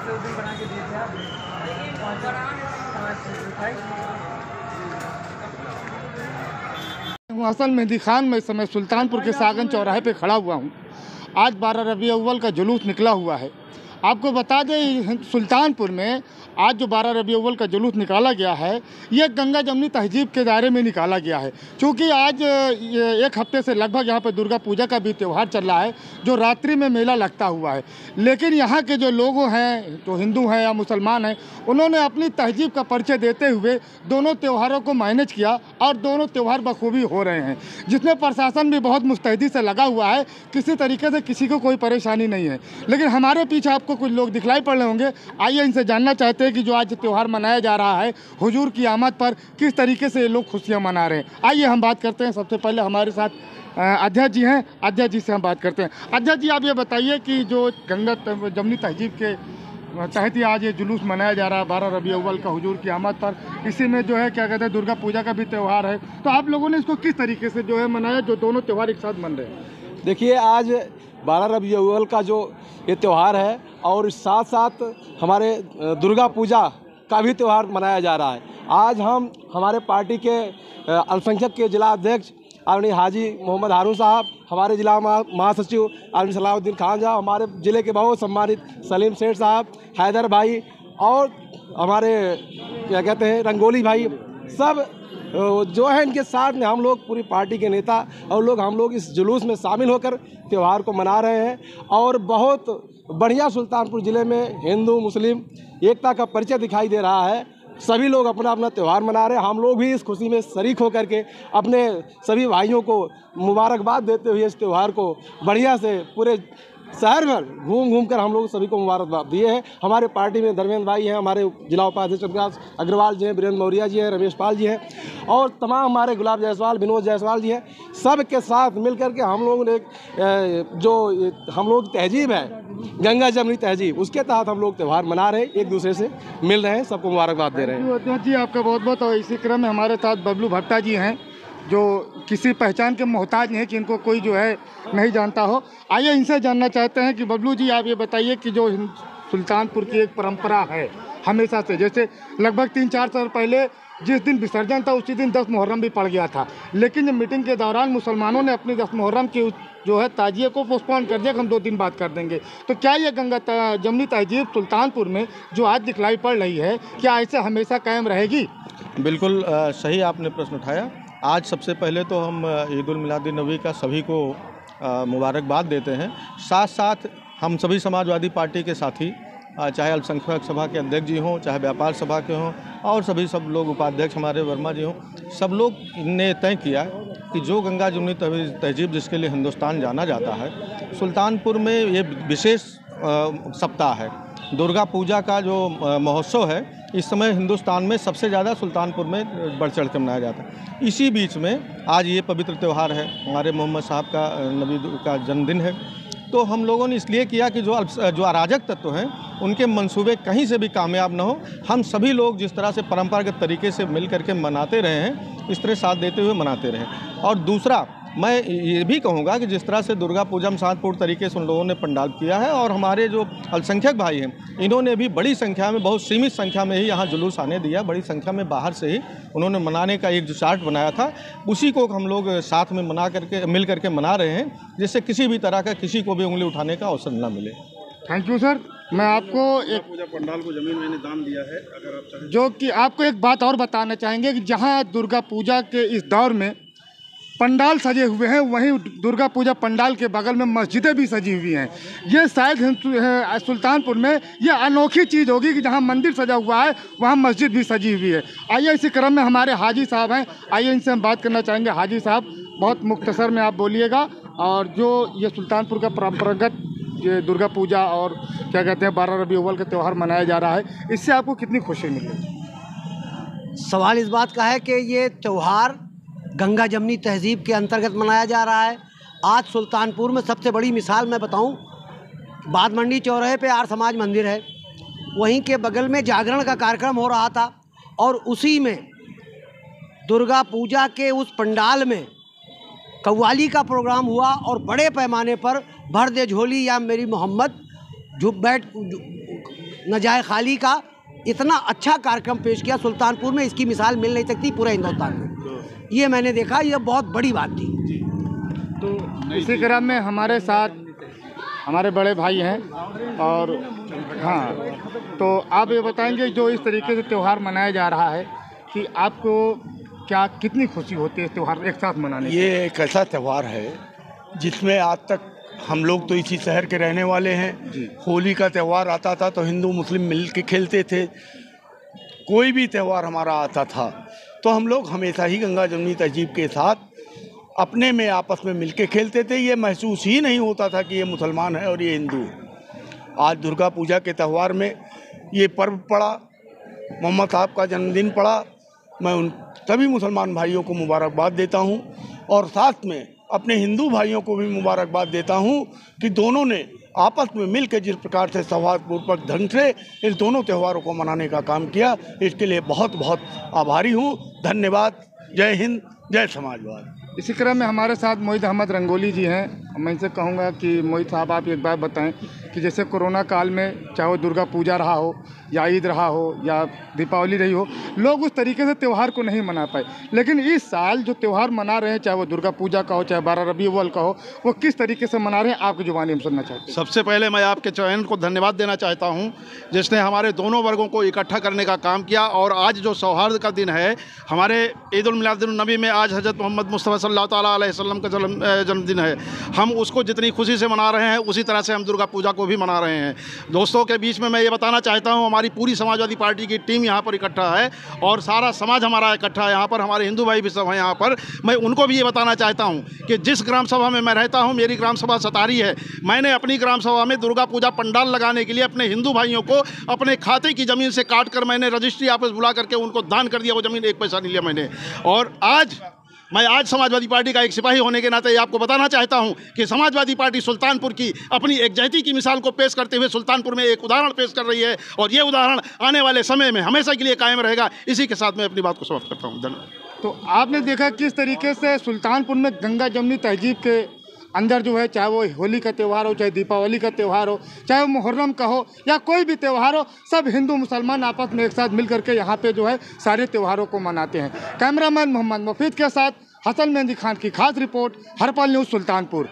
से उस दिन बना के दिए थे आप। असल मेहंदी खान में इस समय सुल्तानपुर के सागन चौराहे पे खड़ा हुआ हूँ। आज 12 रबी अव्वल का जुलूस निकला हुआ है। आपको बता दें सुल्तानपुर में आज जो 12 रबी अव्वल का जुलूस निकाला गया है ये गंगा जमनी तहजीब के दायरे में निकाला गया है, क्योंकि आज एक हफ्ते से लगभग यहाँ पर दुर्गा पूजा का भी त्यौहार चल रहा है जो रात्रि में मेला लगता हुआ है। लेकिन यहाँ के जो लोग हैं, जो हिंदू हैं या मुसलमान हैं, उन्होंने अपनी तहजीब का परिचय देते हुए दोनों त्योहारों को मैनेज किया और दोनों त्यौहार बखूबी हो रहे हैं, जिसमें प्रशासन भी बहुत मुस्तैदी से लगा हुआ है। किसी तरीके से किसी को कोई परेशानी नहीं है। लेकिन हमारे पीछे आपको कुछ लोग दिखलाई पड़ रहे होंगे। आइए इनसे जानना चाहते हैं कि जो आज त्यौहार मनाया जा रहा है हुजूर की आमद पर, किस तरीके से ये लोग खुशियाँ मना रहे हैं। आइए हम बात करते हैं। सबसे पहले हमारे साथ अध्यक्ष जी हैं। अध्यक्ष जी से हम बात करते हैं। अध्यक्ष जी, आप ये बताइए कि जो गंगा जमनी तहजीब के तहत ही आज ये जुलूस मनाया जा रहा है 12 रबी अव्वल का हुजूर की आमद पर, इसी में जो है क्या कहते हैं दुर्गा पूजा का भी त्यौहार है, तो आप लोगों ने इसको किस तरीके से जो है मनाया, जो दोनों त्यौहार एक साथ मन रहे हैं? देखिए, आज 12 रबी अव्वल का जो ये त्यौहार है और साथ साथ हमारे दुर्गा पूजा का भी त्यौहार मनाया जा रहा है। आज हम हमारे पार्टी के अल्पसंख्यक के जिला अध्यक्ष आदरणीय हाजी मोहम्मद हारून साहब, हमारे जिला महासचिव आदरणीय सलाहुद्दीन खान साहब, हमारे ज़िले के बहुत सम्मानित सलीम सेठ साहब, हैदर भाई और हमारे क्या कहते हैं रंगोली भाई, सब जो है इनके साथ में हम लोग पूरी पार्टी के नेता और हम लोग इस जुलूस में शामिल होकर त्यौहार को मना रहे हैं। और बहुत बढ़िया सुल्तानपुर ज़िले में हिंदू मुस्लिम एकता का परिचय दिखाई दे रहा है। सभी लोग अपना अपना त्यौहार मना रहे हैं। हम लोग भी इस खुशी में शरीक होकर के अपने सभी भाइयों को मुबारकबाद देते हुए इस त्यौहार को बढ़िया से पूरे शहर में घूम कर हम लोग सभी को मुबारकबाद दिए हैं। हमारे पार्टी में धर्मेंद्र भाई हैं, हमारे जिला उपाध्यक्ष विकास अग्रवाल जी हैं, वीरेंद्र मौर्या जी हैं, रमेश पाल जी हैं और तमाम हमारे गुलाब जायसवाल, विनोद जायसवाल जी हैं। सब के साथ मिल कर के हम लोगों ने जो हम लोग तहजीब है गंगा जमनी तहजीब, उसके तहत हम लोग त्यौहार मना रहे हैं, एक दूसरे से मिल रहे हैं, सबको मुबारकबाद दे रहे हैं। अध्यक्ष जी, आपका बहुत बहुत। और इसी क्रम में हमारे साथ बबलू भट्टा जी हैं जो किसी पहचान के मोहताज नहीं है कि इनको कोई जो है नहीं जानता हो। आइए इनसे जानना चाहते हैं कि बबलू जी, आप ये बताइए कि जो सुल्तानपुर की एक परंपरा है हमेशा से, जैसे लगभग 3-4 साल पहले जिस दिन विसर्जन था उसी दिन 10 मुहर्रम भी पड़ गया था, लेकिन जब मीटिंग के दौरान मुसलमानों ने अपनी 10 मुहर्रम की जो है ताजिए को पोस्टपोन कर दिया कि हम 2 दिन बाद कर देंगे। तो क्या ये गंगा जमनी तहजीब सुल्तानपुर में जो आज दिखलाई पड़ रही है, क्या ऐसे हमेशा कायम रहेगी? बिल्कुल सही आपने प्रश्न उठाया। आज सबसे पहले तो हम ईद उल मिलादुन नबी का सभी को मुबारकबाद देते हैं। साथ साथ हम सभी समाजवादी पार्टी के साथी, चाहे अल्पसंख्यक सभा के अध्यक्ष जी हों, चाहे व्यापार सभा के हों और सब लोग उपाध्यक्ष हमारे वर्मा जी हों, सब लोग ने तय किया कि जो गंगा जमनी तहजीब जिसके लिए हिंदुस्तान जाना जाता है, सुल्तानपुर में ये विशेष सप्ताह है। दुर्गा पूजा का जो महोत्सव है इस समय हिंदुस्तान में सबसे ज़्यादा सुल्तानपुर में बढ़ चढ़ कर मनाया जाता है। इसी बीच में आज ये पवित्र त्यौहार है, हमारे मोहम्मद साहब का नबी का जन्मदिन है। तो हम लोगों ने इसलिए किया कि जो अराजक तत्व हैं उनके मंसूबे कहीं से भी कामयाब ना हो। हम सभी लोग जिस तरह से परंपरागत तरीके से मिल करके मनाते रहे हैं, इस तरह साथ देते हुए मनाते रहें। और दूसरा, मैं ये भी कहूँगा कि जिस तरह से दुर्गा पूजा में शांतिपूर्ण तरीके से उन लोगों ने पंडाल किया है और हमारे जो अल्पसंख्यक भाई हैं इन्होंने भी बड़ी संख्या में, बहुत सीमित संख्या में ही यहाँ जुलूस आने दिया। बड़ी संख्या में बाहर से ही उन्होंने मनाने का एक जो चार्ट बनाया था उसी को हम लोग साथ में मिल करके मना रहे हैं, जिससे किसी भी तरह का किसी को भी उंगली उठाने का अवसर न मिले। Thank you sir. मैं आपको एक पूजा पंडाल को जमीन मैंने दान दिया है, अगर आप चाहें जो कि आपको एक बात और बताना चाहेंगे कि जहाँ दुर्गा पूजा के इस दौर में पंडाल सजे हुए हैं, वहीं दुर्गा पूजा पंडाल के बगल में मस्जिदें भी सजी हुई हैं। ये शायद सुल्तानपुर में ये अनोखी चीज़ होगी कि जहां मंदिर सजा हुआ है वहां मस्जिद भी सजी हुई है। आइए इसी क्रम में हमारे हाजी साहब हैं, आइए इनसे हम बात करना चाहेंगे। हाजी साहब, बहुत मुख्तसर में आप बोलिएगा, और जो ये सुल्तानपुर का परंपरागत ये दुर्गा पूजा और क्या कहते हैं 12 रबी अव्वल का त्यौहार मनाया जा रहा है, इससे आपको कितनी खुशी मिली? सवाल इस बात का है कि ये त्यौहार गंगा जमनी तहजीब के अंतर्गत मनाया जा रहा है। आज सुल्तानपुर में सबसे बड़ी मिसाल मैं बताऊं, बाद मंडी चौराहे पे आर्य समाज मंदिर है, वहीं के बगल में जागरण का कार्यक्रम हो रहा था और उसी में दुर्गा पूजा के उस पंडाल में कव्वाली का प्रोग्राम हुआ और बड़े पैमाने पर भर दे झोली या मेरी मोहम्मद न जाए खाली का इतना अच्छा कार्यक्रम पेश किया सुल्तानपुर में, इसकी मिसाल मिल नहीं सकती पूरे हिंदुस्तान में। ये मैंने देखा, ये बहुत बड़ी बात थी। तो इसी क्रम में हमारे साथ हमारे बड़े भाई हैं और हाँ, तो आप ये बताएंगे जो इस तरीके से त्यौहार मनाया जा रहा है कि आपको क्या कितनी खुशी होती है इस त्यौहार एक साथ मनाने? ये एक ऐसा त्यौहार है जिसमें आज तक हम लोग तो इसी शहर के रहने वाले हैं। होली का त्यौहार आता था तो हिंदू मुस्लिम मिल के खेलते थे। कोई भी त्यौहार हमारा आता था तो हम लोग हमेशा ही गंगा जमुनी तहजीब के साथ अपने में आपस में मिल के खेलते थे। ये महसूस ही नहीं होता था कि ये मुसलमान है और ये हिंदू। आज दुर्गा पूजा के त्यौहार में ये पर्व पड़ा, मोहम्मद साहब का जन्मदिन पड़ा। मैं उन सभी मुसलमान भाइयों को मुबारकबाद देता हूँ और साथ में अपने हिंदू भाइयों को भी मुबारकबाद देता हूँ कि दोनों ने आपस में मिलकर जिस प्रकार से सौहार्दपूर्वक ढंग से इस दोनों त्योहारों को मनाने का काम किया, इसके लिए बहुत बहुत आभारी हूँ। धन्यवाद। जय हिंद, जय समाजवाद। इसी क्रम में हमारे साथ मोहित अहमद रंगोली जी हैं। मैं इनसे कहूँगा कि मोहित साहब आप एक बात बताएं कि जैसे कोरोना काल में चाहे वो दुर्गा पूजा रहा हो या ईद रहा हो या दीपावली रही हो, लोग उस तरीके से त्यौहार को नहीं मना पाए, लेकिन इस साल जो त्यौहार मना रहे हैं, चाहे वो दुर्गा पूजा का हो चाहे 12 रबी अव्वल का हो, वो किस तरीके से मना रहे हैं आपकी जुबानी हम सुनना चाहते हैं। सबसे पहले मैं आपके चैनल को धन्यवाद देना चाहता हूं, जिसने हमारे दोनों वर्गों को इकट्ठा करने का काम किया। और आज जो सौहार्द का दिन है, हमारे ईद उल मिलादुन नबी में आज हज़रत मोहम्मद मुस्तफ़ा सल्लल्लाहु ताला अलैहि वसल्लम का जन्मदिन है। हम उसको जितनी खुशी से मना रहे हैं उसी तरह से हम दुर्गा पूजा को भी मना रहे हैं। दोस्तों के बीच में मैं ये बताना चाहता हूँ, हमारी पूरी समाजवादी पार्टी की टीम यहाँ पर इकट्ठा है और सारा समाज हमारा इकट्ठा है यहाँ पर। हमारे हिंदू भाई भी सब हैं यहाँ पर। मैं उनको भी ये बताना चाहता हूँ कि जिस ग्राम सभा में मैं रहता हूँ, मेरी ग्राम सभा सतारी है, मैंने अपनी ग्राम सभा में दुर्गा पूजा पंडाल लगाने के लिए अपने हिंदू भाइयों को अपने खाते की ज़मीन से काट कर मैंने रजिस्ट्री ऑफिस बुला करके उनको दान कर दिया। वो ज़मीन एक पैसा नहीं लिया मैंने। और मैं आज समाजवादी पार्टी का एक सिपाही होने के नाते आपको बताना चाहता हूं कि समाजवादी पार्टी सुल्तानपुर की अपनी एकजुटता की मिसाल को पेश करते हुए सुल्तानपुर में एक उदाहरण पेश कर रही है और ये उदाहरण आने वाले समय में हमेशा के लिए कायम रहेगा। इसी के साथ मैं अपनी बात को समाप्त करता हूं। धन्यवाद। तो आपने देखा किस तरीके से सुल्तानपुर में गंगा जमुनी तहजीब के अंदर जो है, चाहे वो होली का त्यौहार हो, चाहे दीपावली का त्यौहार हो, चाहे वो मुहर्रम का हो या कोई भी त्यौहार हो, सब हिंदू मुसलमान आपस में एक साथ मिल करके यहाँ पे जो है सारे त्योहारों को मनाते हैं। कैमरामैन मोहम्मद मुफीद के साथ हसन मेहंदी खान की खास रिपोर्ट, हरपल न्यूज़, सुल्तानपुर।